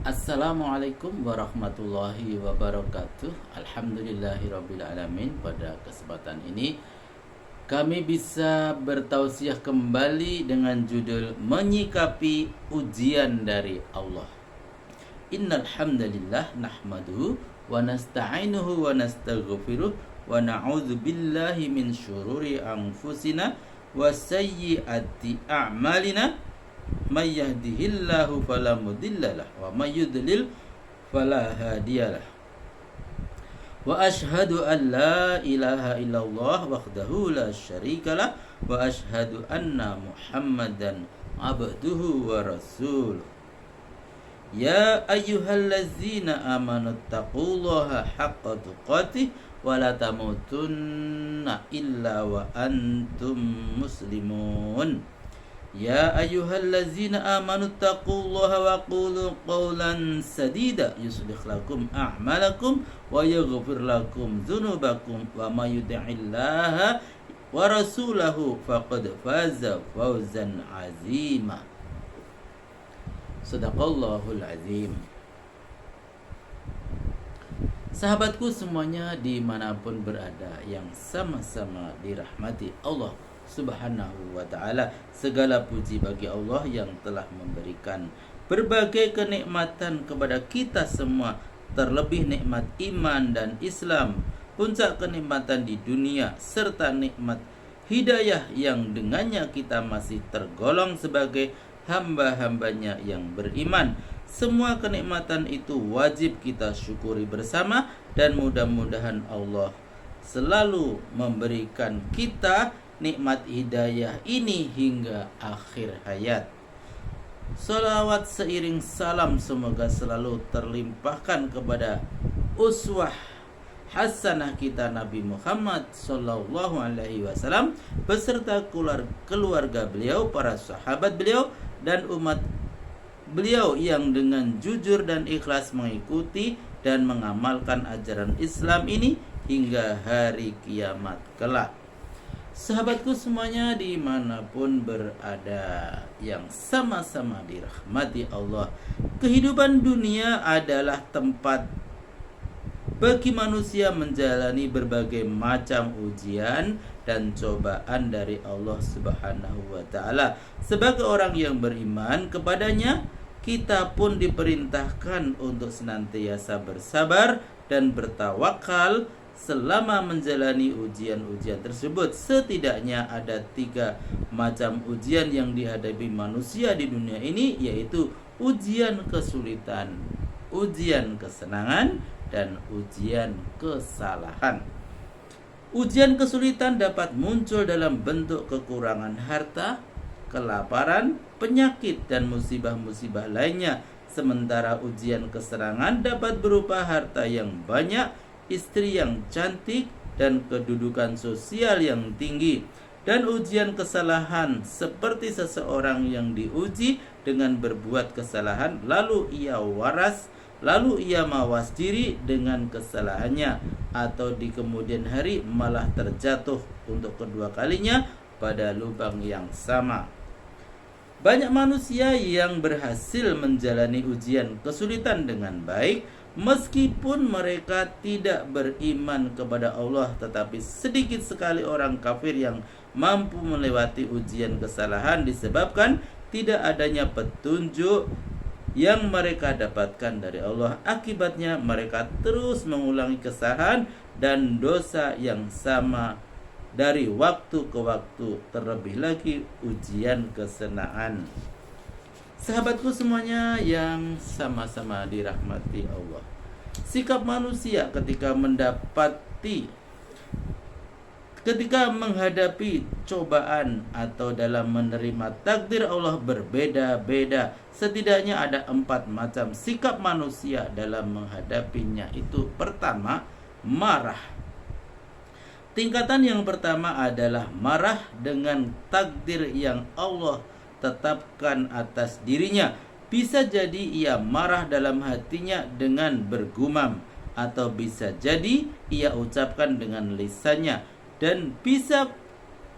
Assalamualaikum warahmatullahi wabarakatuh. Alhamdulillahirrabbilalamin. Pada kesempatan ini kami bisa bertausiah kembali dengan judul Menyikapi Ujian dari Allah. Innal hamdalillah nahmaduhu wa nasta'inuhu wa nastaghfiruh wa na'udzu billahi min syururi anfusina wa sayyiati a'malina may yahdihillahu fala mudhillalah wa may yudlil fala hadiyalah. Wa asyhadu an la ilaha illallah wahdahu la syarikalah wa asyhadu anna Muhammadan abduhu wa rasuluh. Ya ayyuhallazina amanu taqullaha haqqa tuqatih wa la tamutunna illa wa antum muslimun. Ya ayyuhallazina amanu taqullaha wa qulu qawlan sadida yuslih lakum a'malakum wa yaghfir lakum dzunubakum wa may yuti'illaha wa rasulahu faqad faza fawzan 'azima. Shadaqallahul azim. Sahabatku semuanya dimanapun berada yang sama-sama dirahmati Allah Subhanahu wa ta'ala, segala puji bagi Allah yang telah memberikan berbagai kenikmatan kepada kita semua, terlebih nikmat iman dan Islam, puncak kenikmatan di dunia, serta nikmat hidayah yang dengannya kita masih tergolong sebagai hamba-hambanya yang beriman. Semua kenikmatan itu wajib kita syukuri bersama, dan mudah-mudahan Allah selalu memberikan kita nikmat hidayah ini hingga akhir hayat. Salawat seiring salam semoga selalu terlimpahkan kepada uswah hasanah kita Nabi Muhammad sallallahu alaihi wasallam beserta keluarga beliau, para sahabat beliau, dan umat beliau yang dengan jujur dan ikhlas mengikuti dan mengamalkan ajaran Islam ini hingga hari kiamat kelak. Sahabatku semuanya dimanapun berada yang sama-sama dirahmati Allah, kehidupan dunia adalah tempat bagi manusia menjalani berbagai macam ujian dan cobaan dari Allah Subhanahu wa ta'ala. Sebagai orang yang beriman kepadanya, kita pun diperintahkan untuk senantiasa bersabar dan bertawakal selama menjalani ujian-ujian tersebut. Setidaknya ada 3 macam ujian yang dihadapi manusia di dunia ini, yaitu ujian kesulitan, ujian kesenangan, dan ujian kesalahan. Ujian kesulitan dapat muncul dalam bentuk kekurangan harta, kelaparan, penyakit, dan musibah-musibah lainnya. Sementara ujian kesenangan dapat berupa harta yang banyak, istri yang cantik, dan kedudukan sosial yang tinggi. Dan ujian kesalahan seperti seseorang yang diuji dengan berbuat kesalahan, lalu ia mawas diri dengan kesalahannya, atau di kemudian hari malah terjatuh untuk kedua kalinya pada lubang yang sama. Banyak manusia yang berhasil menjalani ujian kesulitan dengan baik meskipun mereka tidak beriman kepada Allah, tetapi sedikit sekali orang kafir yang mampu melewati ujian kesalahan disebabkan tidak adanya petunjuk yang mereka dapatkan dari Allah. Akibatnya mereka terus mengulangi kesalahan dan dosa yang sama dari waktu ke waktu, terlebih lagi ujian kesenangan. Sahabatku semuanya yang sama-sama dirahmati Allah, sikap manusia ketika menghadapi cobaan atau dalam menerima takdir Allah berbeda-beda. Setidaknya ada 4 macam sikap manusia dalam menghadapinya. Itu pertama, marah. Tingkatan yang pertama adalah marah dengan takdir yang Allah tetapkan atas dirinya. Bisa jadi ia marah dalam hatinya dengan bergumam, atau bisa jadi ia ucapkan dengan lisannya, dan bisa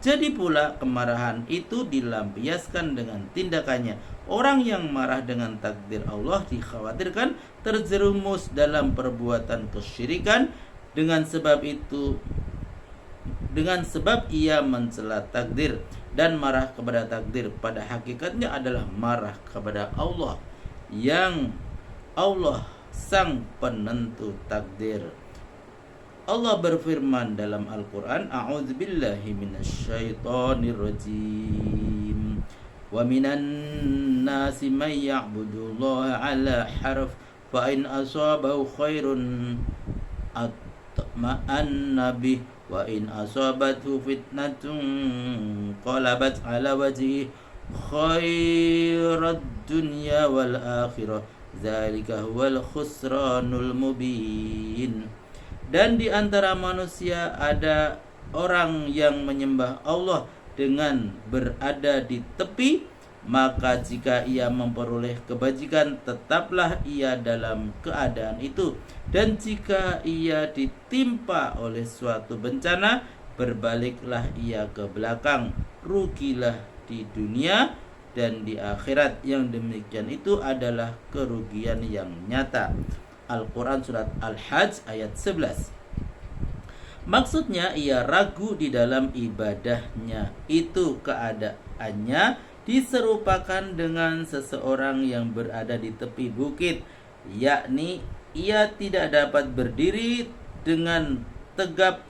Jadi pula kemarahan itu dilampiaskan dengan tindakannya. Orang yang marah dengan takdir Allah dikhawatirkan terjerumus dalam perbuatan kesyirikan. Dengan sebab ia mencela takdir dan marah kepada takdir, pada hakikatnya adalah marah kepada Allah, yang Allah sang penentu takdir. Allah berfirman dalam Al-Quran, A'udzubillahi minasyaitonirrajim. Wa minan nasi man ya'budullaha ala harf, fa in asabahu khairun atma'anna bih, wa in asabathu fitnatun qalabat ala wajhi khairad dunya wal akhirah, zalika huwal khusranul mubin. Dan di antara manusia ada orang yang menyembah Allah dengan berada di tepi, maka jika ia memperoleh kebajikan, tetaplah ia dalam keadaan itu. Dan jika ia ditimpa oleh suatu bencana, berbaliklah ia ke belakang, rugilah di dunia dan di akhirat. Yang demikian itu adalah kerugian yang nyata. Al-Quran surat Al-Hajj ayat 11. Maksudnya ia ragu di dalam ibadahnya. Itu keadaannya diserupakan dengan seseorang yang berada di tepi bukit, yakni ia tidak dapat berdiri dengan tegap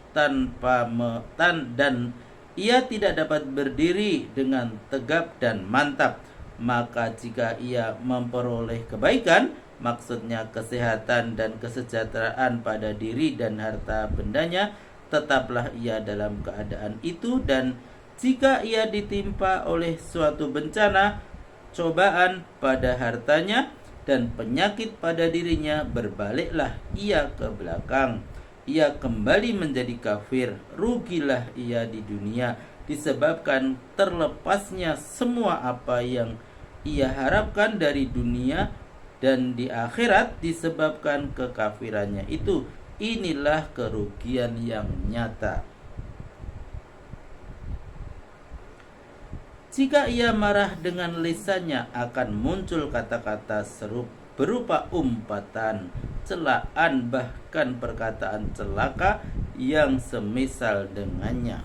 ia tidak dapat berdiri dengan tegap dan mantap. Maka jika ia memperoleh kebaikan, maksudnya kesehatan dan kesejahteraan pada diri dan harta bendanya, tetaplah ia dalam keadaan itu. Dan jika ia ditimpa oleh suatu bencana, cobaan pada hartanya dan penyakit pada dirinya, berbaliklah ia ke belakang, ia kembali menjadi kafir, rugilah ia di dunia disebabkan terlepasnya semua apa yang ia harapkan dari dunia, dan di akhirat disebabkan kekafirannya itu. Inilah kerugian yang nyata. Jika ia marah dengan lisannya, akan muncul kata-kata berupa umpatan, celaan, bahkan perkataan celaka yang semisal dengannya.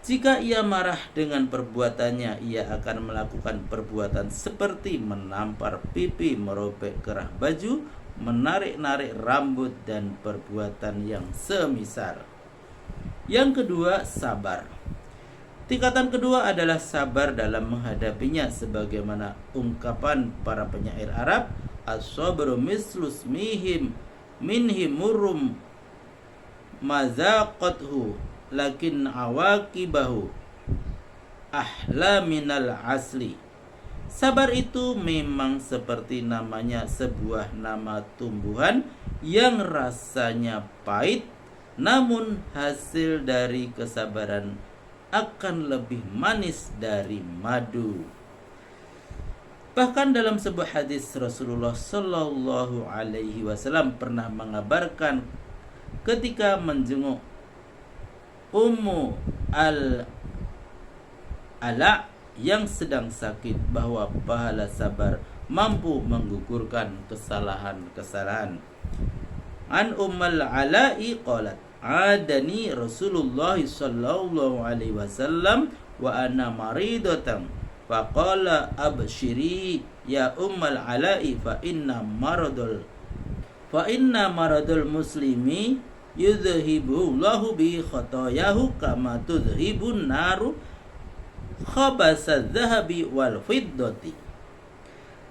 Jika ia marah dengan perbuatannya, ia akan melakukan perbuatan seperti menampar pipi, merobek kerah baju, menarik-narik rambut, dan perbuatan yang semisal. Yang kedua, sabar. Tingkatan kedua adalah sabar dalam menghadapinya, sebagaimana ungkapan para penyair Arab, as-sabru mislus minhim murum mazaqathu lakin awaqibahu ahla minal asli. Sabar itu memang seperti namanya, sebuah nama tumbuhan yang rasanya pahit, namun hasil dari kesabaran akan lebih manis dari madu. Bahkan dalam sebuah hadis, Rasulullah Shallallahu Alaihi Wasallam pernah mengabarkan ketika menjenguk Ummu Al-Ala yang sedang sakit, bahwa pahala sabar mampu menggugurkan kesalahan-kesalahan. An Ummul Ala'i qalat, adani Rasulullah sallallahu alaihi wasallam wa ana maridatan, faqala abshiri ya Ummul Ala'i, fa inna maradul muslimi yudhibu lahu bi khatayahu kama tudhibun naru khabasa dhahabi wal fiddati.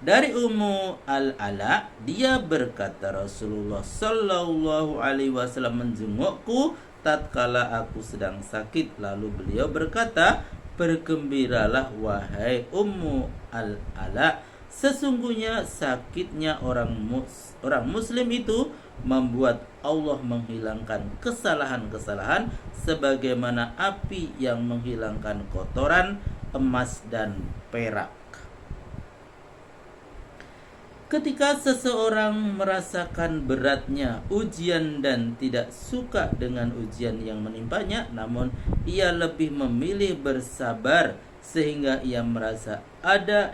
Dari Ummu Al-Ala, dia berkata, Rasulullah Sallallahu Alaihi Wasallam menjengukku tatkala aku sedang sakit. Lalu beliau berkata, bergembiralah wahai Ummu Al-Ala, sesungguhnya sakitnya orang muslim itu membuat Allah menghilangkan kesalahan-kesalahan sebagaimana api yang menghilangkan kotoran emas dan perak. Ketika seseorang merasakan beratnya ujian dan tidak suka dengan ujian yang menimpanya, namun ia lebih memilih bersabar sehingga ia merasa ada